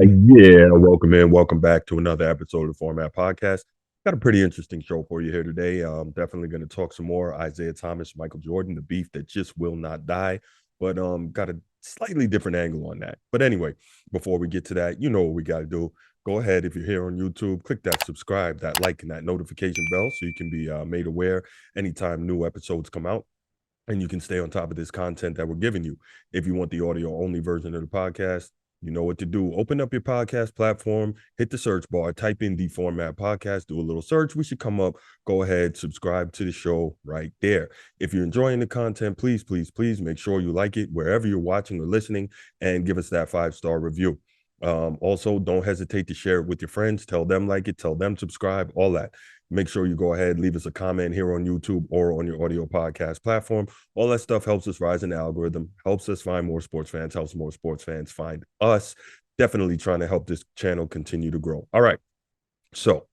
Yeah, welcome back to another episode of the Format Podcast. Got a pretty interesting show for you here today. Definitely going to talk some more Isiah Thomas, Michael Jordan, the beef that just will not die, but got a slightly different angle on that. But anyway, before we get to that, you know what we got to do. Go ahead if you're here on YouTube, click that subscribe, that like, and that notification bell so you can be made aware anytime new episodes come out and you can stay on top of this content that we're giving you. If you want the audio only version of the podcast, you know what to do. Open up your podcast platform, hit the search bar, type in the Format Podcast, do a little search. We should come up. Go ahead, subscribe to the show right there. If you're enjoying the content, please make sure you like it wherever you're watching or listening and give us that 5-star review. Also, don't hesitate to share it with your friends. Tell them like it, tell them subscribe, all that. Make sure you go ahead, leave us a comment here on YouTube or on your audio podcast platform. All that stuff helps us rise in the algorithm, helps us find more sports fans, helps more sports fans find us. Definitely trying to help this channel continue to grow. All right. So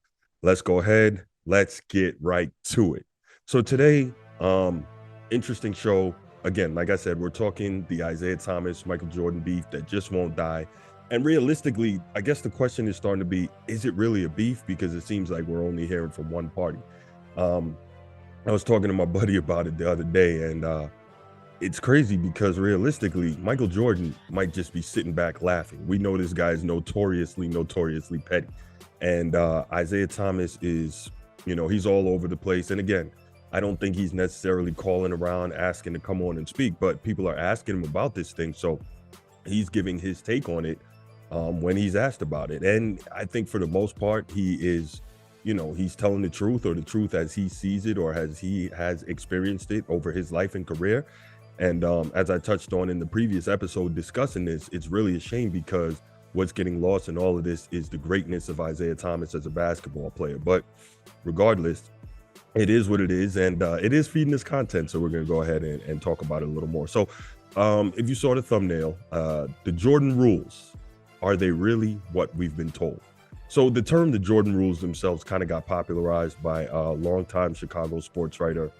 let's go ahead. Let's get right to it. So today, interesting show. Again, like I said, we're talking the Isiah Thomas, Michael Jordan beef that just won't die. And realistically, I guess the question is starting to be, is it really a beef? Because it seems like we're only hearing from one party. I was talking to my buddy about it the other day, and it's crazy because realistically, Michael Jordan might just be sitting back laughing. We know this guy is notoriously petty. And Isiah Thomas is, he's all over the place. And again, I don't think he's necessarily calling around asking to come on and speak, but people are asking him about this thing. So he's giving his take on it when he's asked about it. And I think for the most part, he is, he's telling the truth, or the truth as he sees it, or as he has experienced it over his life and career. And as I touched on in the previous episode discussing this, it's really a shame because what's getting lost in all of this is the greatness of Isiah Thomas as a basketball player. But regardless, it is what it is, and it is feeding us content. So we're going to go ahead and talk about it a little more. So if you saw the thumbnail, the Jordan rules, are they really what we've been told? So the term the Jordan rules themselves kind of got popularized by a longtime Chicago sports writer,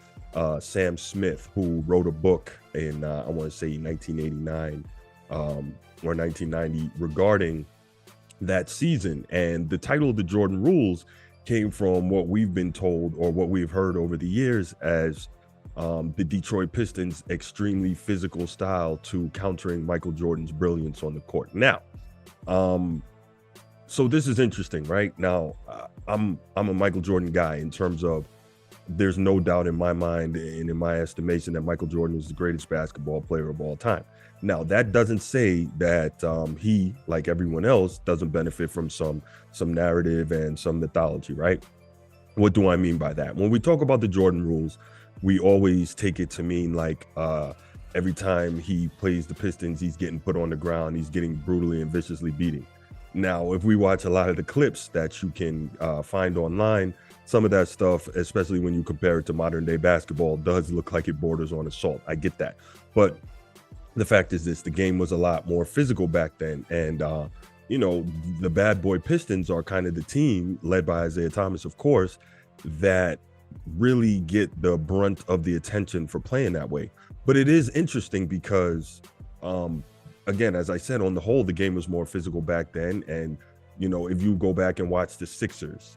Sam Smith, who wrote a book in, I want to say 1989 or 1990 regarding that season. And the title of the Jordan rules came from what we've been told, or what we've heard over the years, as the Detroit Pistons' extremely physical style to countering Michael Jordan's brilliance on the court. Now, so this is interesting, right? Now, I'm a Michael Jordan guy in terms of, there's no doubt in my mind and in my estimation that Michael Jordan is the greatest basketball player of all time. Now, that doesn't say that he, like everyone else, doesn't benefit from some narrative and some mythology, right? What do I mean by that? When we talk about the Jordan rules, we always take it to mean like every time he plays the Pistons, he's getting put on the ground, he's getting brutally and viciously beaten. Now, if we watch a lot of the clips that you can find online, some of that stuff, especially when you compare it to modern day basketball, does look like it borders on assault. I get that. But the fact is this, the game was a lot more physical back then. And, the bad boy Pistons are kind of the team, led by Isiah Thomas, of course, that really get the brunt of the attention for playing that way. But it is interesting because, again, as I said, on the whole, the game was more physical back then. And, if you go back and watch the Sixers,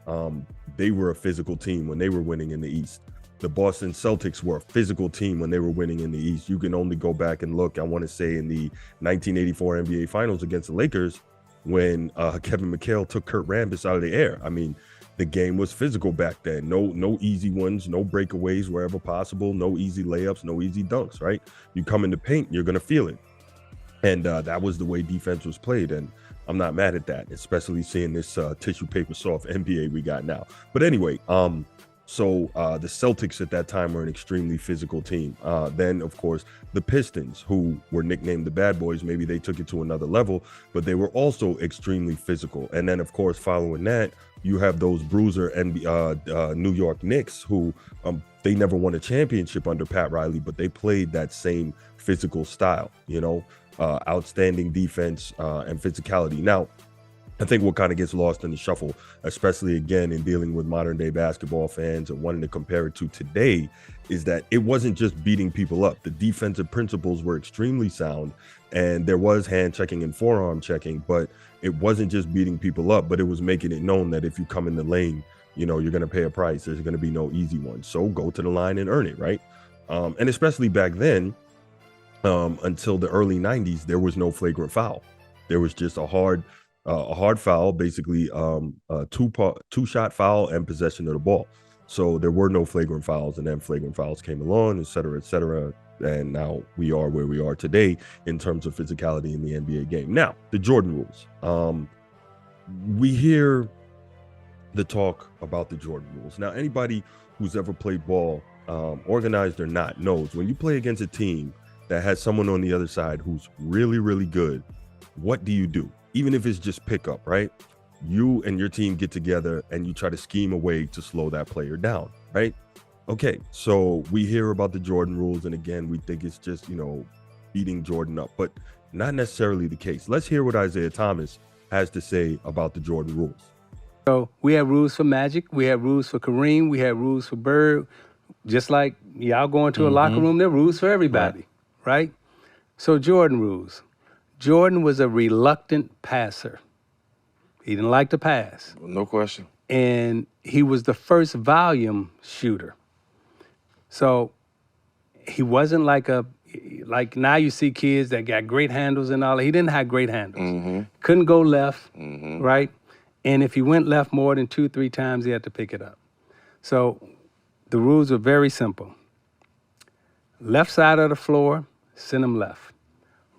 they were a physical team when they were winning in the East. The Boston Celtics were a physical team when they were winning in the East. You can only go back and look, I want to say, in the 1984 NBA Finals against the Lakers, when Kevin McHale took Kurt Rambis out of the air. I mean, the game was physical back then. No easy ones, no breakaways wherever possible, no easy layups, no easy dunks, right? You come in the paint, you're going to feel it. And that was the way defense was played. And I'm not mad at that, especially seeing this tissue paper soft NBA we got now. But anyway, so the Celtics at that time were an extremely physical team. Then, of course, the Pistons, who were nicknamed the Bad Boys, maybe they took it to another level, but they were also extremely physical. And then, of course, following that, you have those bruiser and New York Knicks, who they never won a championship under Pat Riley, but they played that same physical style, outstanding defense and physicality. Now, I think what kind of gets lost in the shuffle, especially again in dealing with modern day basketball fans and wanting to compare it to today, is that it wasn't just beating people up. The defensive principles were extremely sound, and there was hand checking and forearm checking, but it wasn't just beating people up, but it was making it known that if you come in the lane, you're going to pay a price. There's going to be no easy one. So go to the line and earn it, right? And especially back then, until the early 90s, there was no flagrant foul. There was just a hard foul, basically two-shot foul and possession of the ball. So there were no flagrant fouls, and then flagrant fouls came along, et cetera, et cetera. And now we are where we are today in terms of physicality in the NBA game. Now, the Jordan rules. We hear the talk about the Jordan rules. Now, anybody who's ever played ball, organized or not, knows when you play against a team that has someone on the other side who's really, really good, what do you do? Even if it's just pickup, right? You and your team get together and you try to scheme a way to slow that player down, right? Okay, so we hear about the Jordan rules, and again, we think it's just, beating Jordan up, but not necessarily the case. Let's hear what Isiah Thomas has to say about the Jordan rules. So we have rules for Magic, we have rules for Kareem, we have rules for Bird. Just like y'all go into a locker room, there are rules for everybody, right? So Jordan rules. Jordan was a reluctant passer. He didn't like to pass. No question. And he was the first volume shooter. So he wasn't like now you see kids that got great handles and all that. He didn't have great handles. Couldn't go left, right? And if he went left more than 2-3 times, he had to pick it up. So the rules were very simple. Left side of the floor, send him left.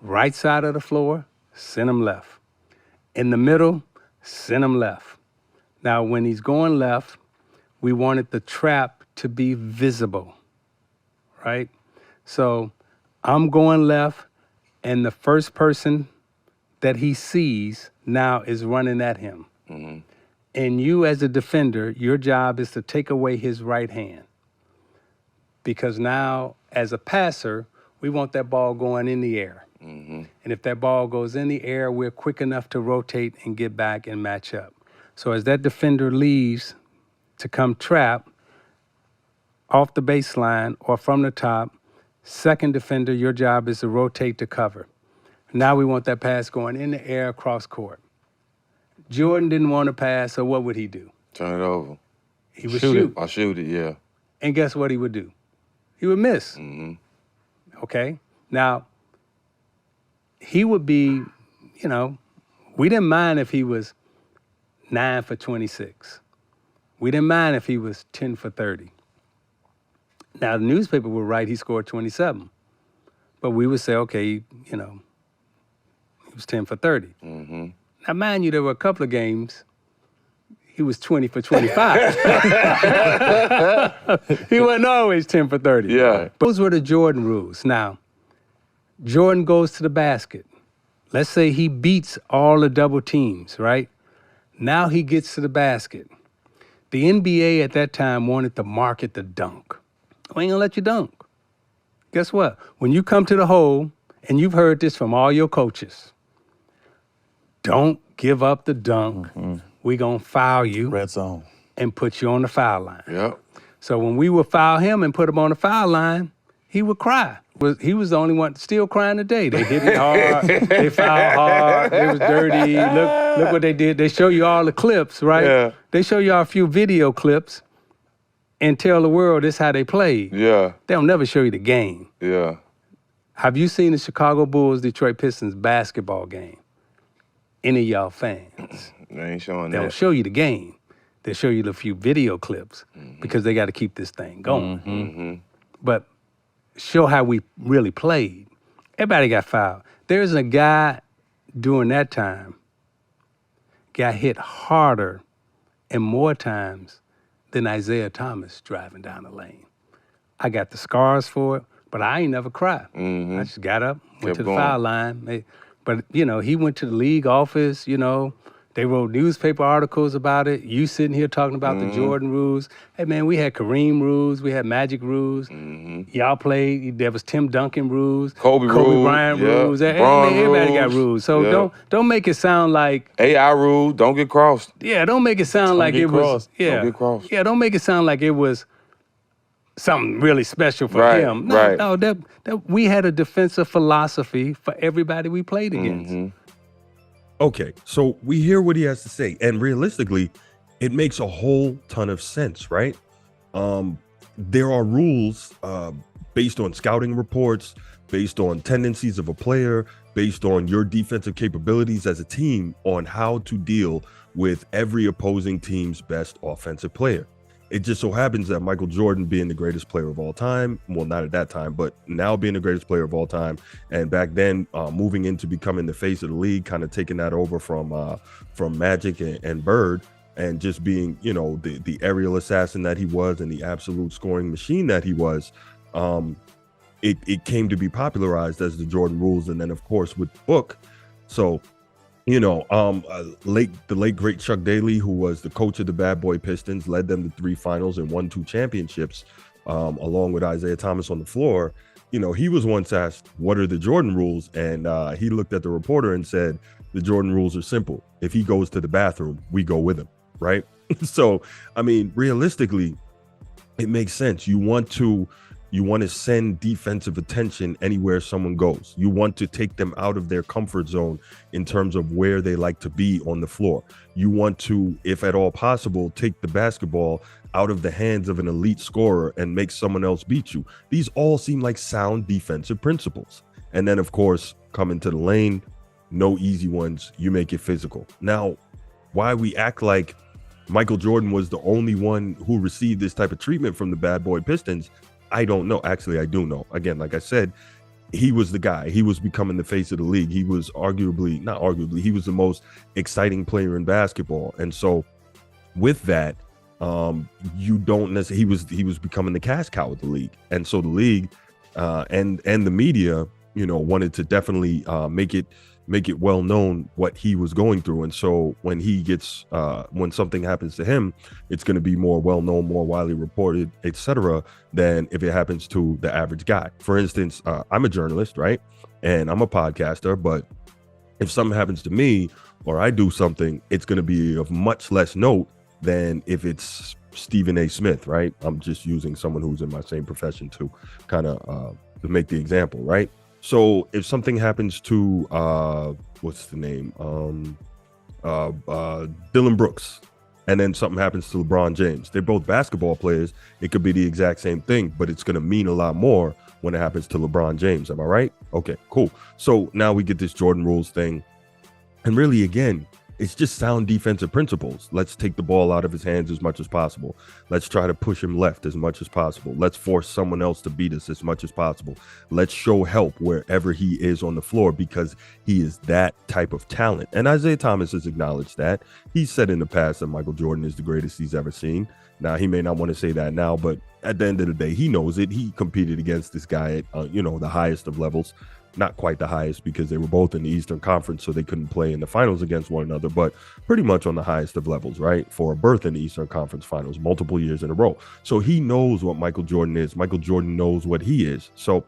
Right side of the floor, send him left. In the middle, send him left. Now, when he's going left, we wanted the trap to be visible, right? So I'm going left, and the first person that he sees now is running at him. And you, as a defender, your job is to take away his right hand. Because now, as a passer, we want that ball going in the air. And if that ball goes in the air, we're quick enough to rotate and get back and match up. So as that defender leaves to come trap off the baseline or from the top, second defender, your job is to rotate to cover. Now we want that pass going in the air across court. Jordan didn't want to pass, so what would he do? Turn it over. He would shoot. I shoot it, yeah. And guess what he would do? He would miss. Okay? Now, he would be, we didn't mind if he was 9 for 26. We didn't mind if he was 10 for 30. Now, the newspaper would write he scored 27. But we would say, okay, he was 10 for 30. Now, mind you, there were a couple of games he was 20 for 25. He wasn't always 10 for 30. Yeah. But those were the Jordan rules. Now, Jordan goes to the basket. Let's say he beats all the double teams, right? Now he gets to the basket. The NBA at that time wanted to market the dunk. We ain't gonna let you dunk. Guess what? When you come to the hole, and you've heard this from all your coaches, don't give up the dunk. We gonna foul you. Red zone. And put you on the foul line. Yep. So when we would foul him and put him on the foul line, he would cry. He was the only one still crying today. They hit it hard. They fouled hard. It was dirty. Look what they did. They show you all the clips, right? Yeah. They show you all a few video clips and tell the world this how they played. Yeah. They'll never show you the game. Yeah. Have you seen the Chicago Bulls, Detroit Pistons basketball game? Any of y'all fans? They ain't showing They'll that. show you the game. They'll show you the few video clips because they got to keep this thing going. But show how we really played. Everybody got fouled. There's a guy during that time got hit harder and more times than Isiah Thomas driving down the lane. I got the scars for it, but I ain't never cried. I just got up, went Kept to the going. foul line. But, he went to the league office, They They wrote newspaper articles about it. You sitting here talking about the Jordan rules. Hey, man, we had Kareem rules. We had Magic rules. Y'all played. There was Tim Duncan rules. Kobe rules, Bryant yeah. rules. Hey, LeBron man, everybody got rules, rules. So yeah. don't make it sound like AI rule, don't get crossed. yeah. Don't make it sound like get it was crossed. yeah. Don't get crossed. Yeah. Don't make it sound like it was something really special for Right, him. right. No, that we had a defensive philosophy for everybody we played against. Okay, so we hear what he has to say, and realistically, it makes a whole ton of sense, right? There are rules based on scouting reports, based on tendencies of a player, based on your defensive capabilities as a team on how to deal with every opposing team's best offensive player. It just so happens that Michael Jordan, being the greatest player of all time, well, not at that time, but now being the greatest player of all time, and back then moving into becoming the face of the league, kind of taking that over from Magic and Bird, and just being, you know, the aerial assassin that he was and the absolute scoring machine that he was, it came to be popularized as the Jordan rules, and then of course with the book. So, you know, the late great Chuck Daly, who was the coach of the Bad Boy Pistons, led them to 3 finals and won 2 championships, along with Isiah Thomas on the floor. You know, he was once asked, "What are the Jordan rules?" And he looked at the reporter and said, "The Jordan rules are simple. If he goes to the bathroom, we go with him." Right? So, I mean, realistically, it makes sense. You want to send defensive attention anywhere someone goes. You want to take them out of their comfort zone in terms of where they like to be on the floor. You want to, if at all possible, take the basketball out of the hands of an elite scorer and make someone else beat you. These all seem like sound defensive principles. And then, of course, come into the lane, no easy ones. You make it physical. Now, why we act like Michael Jordan was the only one who received this type of treatment from the Bad Boy Pistons, I don't know. Actually, I do know. Again, like I said, he was the guy. He was becoming the face of the league. He was he was the most exciting player in basketball. And so with that, you don't necessarily, he was becoming the cash cow of the league. And so the league and the media, you know, wanted to definitely make it well known what he was going through. And so when he gets when something happens to him, it's going to be more well known, more widely reported, etc., than if it happens to the average guy. For instance, I'm a journalist, right? And I'm a podcaster, but if something happens to me or I do something, it's going to be of much less note than if it's Stephen A. Smith, right? I'm just using someone who's in my same profession to kind of to make the example, right? So if something happens to what's the name, Dylan Brooks, and then something happens to LeBron James, they're both basketball players. It could be the exact same thing, but it's going to mean a lot more when it happens to LeBron James. Am I right? Okay, cool. So now we get this Jordan rules thing, and really, again, it's just sound defensive principles. Let's take the ball out of his hands as much as possible. Let's try to push him left as much as possible. Let's force someone else to beat us as much as possible. Let's show help wherever he is on the floor because he is that type of talent. And Isiah Thomas has acknowledged that. He said in the past that Michael Jordan is the greatest he's ever seen. Now, he may not want to say that now, but at the end of the day, he knows it. He competed against this guy at, the highest of levels. Not quite the highest because they were both in the Eastern Conference, so they couldn't play in the finals against one another, but pretty much on the highest of levels, right? For a berth in the Eastern Conference finals multiple years in a row. So he knows what Michael Jordan is. Michael Jordan knows what he is. So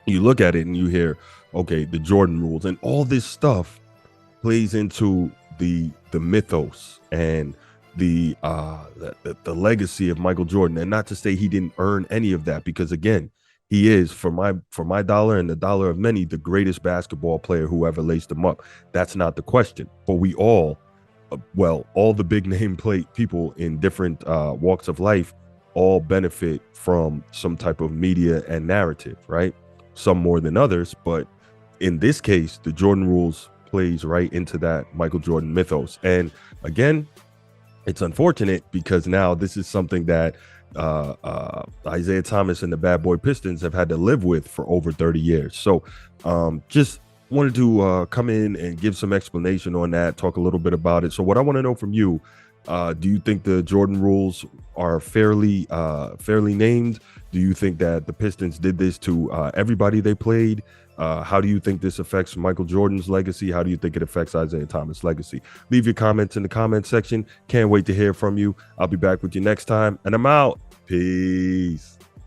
you look at it and you hear, okay, the Jordan rules and all this stuff plays into the mythos and the legacy of Michael Jordan. And not to say he didn't earn any of that, because again, he is, for my dollar and the dollar of many, the greatest basketball player who ever laced him up. That's not the question. But we all the big name people in different walks of life all benefit from some type of media and narrative, right? Some more than others. But in this case, the Jordan rules plays right into that Michael Jordan mythos. And again, it's unfortunate because now this is something that Isiah Thomas and the Bad Boy Pistons have had to live with for over 30 years. So just wanted to come in and give some explanation on that, talk a little bit about it. So what I want to know from you, Do you think the Jordan rules are fairly named? Do you think that the Pistons did this to everybody they played? How do you think this affects Michael Jordan's legacy? How do you think it affects Isiah Thomas' legacy? Leave your comments in the comment section. Can't wait to hear from you. I'll be back with you next time, and I'm out. Peace.